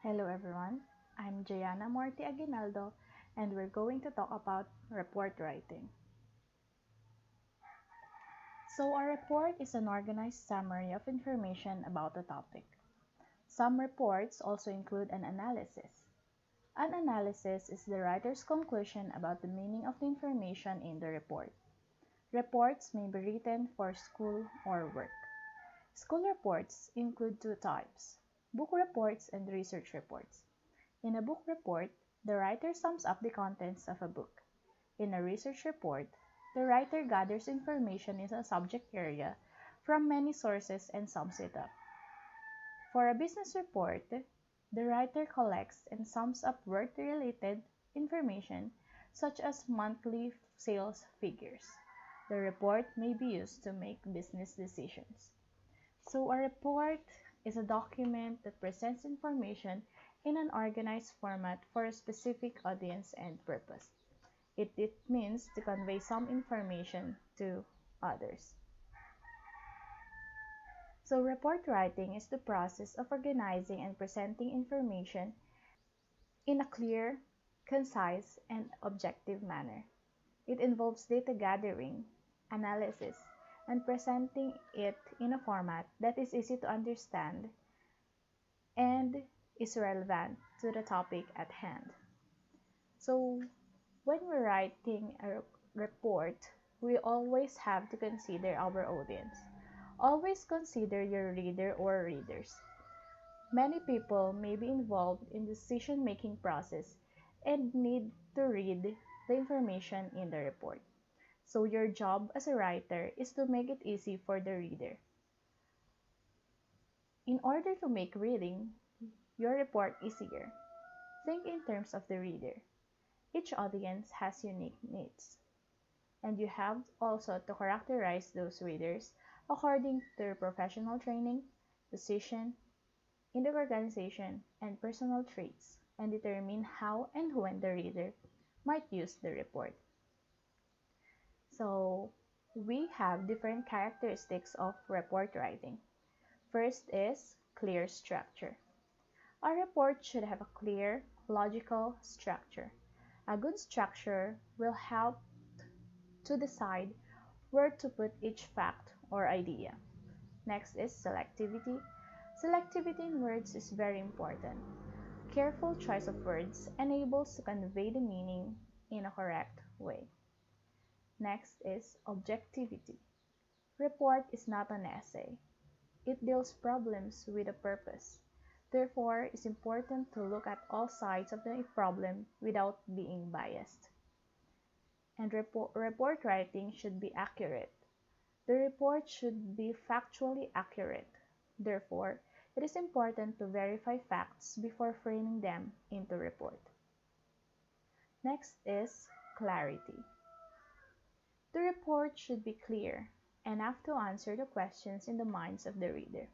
Hello everyone, I'm Jayana Morty Aguinaldo and we're going to talk about report writing. So a report is an organized summary of information about a topic. Some reports also include an analysis. An analysis is the writer's conclusion about the meaning of the information in the report. Reports may be written for school or work. School reports include two types: book reports and research reports. In a book report, the writer sums up the contents of a book. In a research report, the writer gathers information in a subject area from many sources and sums it up. For a business report, the writer collects and sums up work-related information such as monthly sales figures. The report may be used to make business decisions. So a report is a document that presents information in an organized format for a specific audience and purpose. It means to convey some information to others. So report writing is the process of organizing and presenting information in a clear, concise, and objective manner. It involves data gathering, analysis, and presenting it in a format that is easy to understand and is relevant to the topic at hand. So, when we're writing a report, we always have to consider our audience. Always consider your reader or readers. Many people may be involved in the decision-making process and need to read the information in the report. So your job as a writer is to make it easy for the reader. In order to make reading your report easier, think in terms of the reader. Each audience has unique needs, and you have also to characterize those readers according to their professional training, position in the organization, and personal traits, and determine how and when the reader might use the report. So, we have different characteristics of report writing. First is clear structure. A report should have a clear, logical structure. A good structure will help to decide where to put each fact or idea. Next is selectivity. Selectivity in words is very important. Careful choice of words enables to convey the meaning in a correct way. Next is objectivity. Report is not an essay. It deals problems with a purpose. Therefore, it's important to look at all sides of the problem without being biased. And report writing should be accurate. The report should be factually accurate. Therefore, it is important to verify facts before framing them into report. Next is clarity. The report should be clear, enough to answer the questions in the minds of the reader.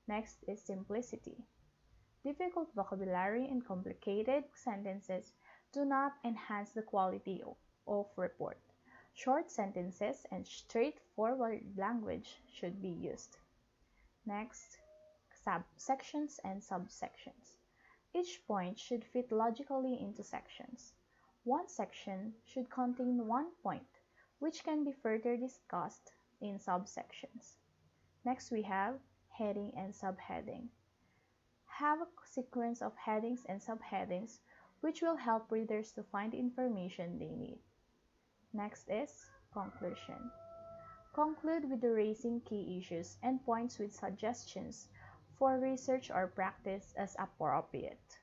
Next is simplicity. Difficult vocabulary and complicated sentences do not enhance the quality of report. Short sentences and straightforward language should be used. Next, sections and subsections. Each point should fit logically into sections. One section should contain one point, which can be further discussed in subsections. Next, we have heading and subheading. Have a sequence of headings and subheadings which will help readers to find the information they need. Next is conclusion. Conclude with the raising key issues and points with suggestions for research or practice as appropriate.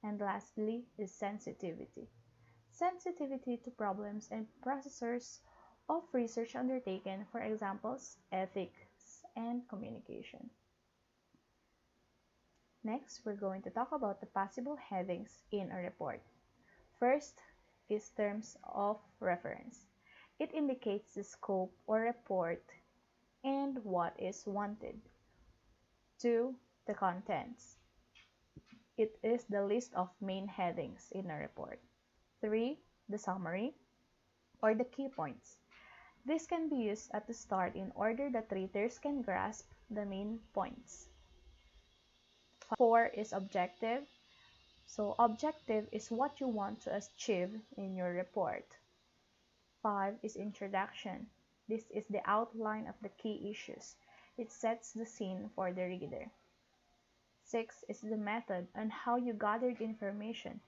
And lastly is sensitivity. Sensitivity to problems and processes of research undertaken, for examples, ethics and communication. Next, we're going to talk about the possible headings in a report. First is terms of reference. It indicates the scope or report and what is wanted. 2. The contents. It is the list of main headings in a report. 3. The summary or the key points. This can be used at the start in order that readers can grasp the main points. 4 is objective. So objective is what you want to achieve in your report. 5 is introduction. This is the outline of the key issues. It sets the scene for the reader. 6 is the method on how you gathered information,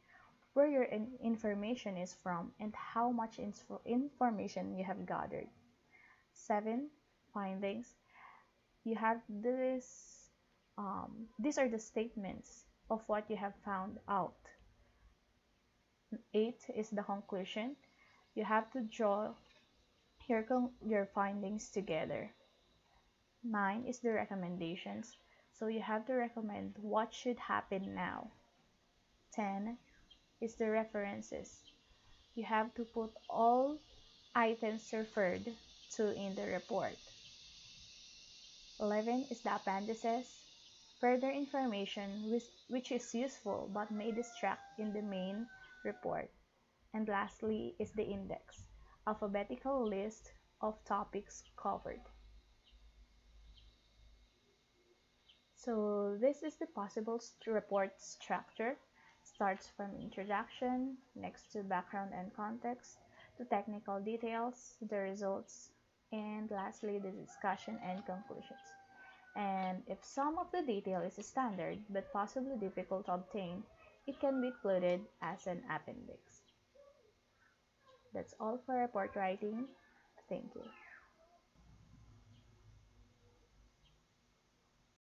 where your information is from, and how much information you have gathered. 7. Findings. You have these are the statements of what you have found out. 8 is the conclusion. You have to draw your findings together. 9 is the recommendations. So you have to recommend what should happen now. 10 is the references. You have to put all items referred to in the report. 11 is the appendices. Further information which is useful but may distract in the main report. And lastly is the index, alphabetical list of topics covered. So this is the possible report structure. Starts from introduction, next to background and context, to technical details, the results, and lastly the discussion and conclusions. And if some of the detail is standard but possibly difficult to obtain, it can be included as an appendix. That's all for report writing. Thank you.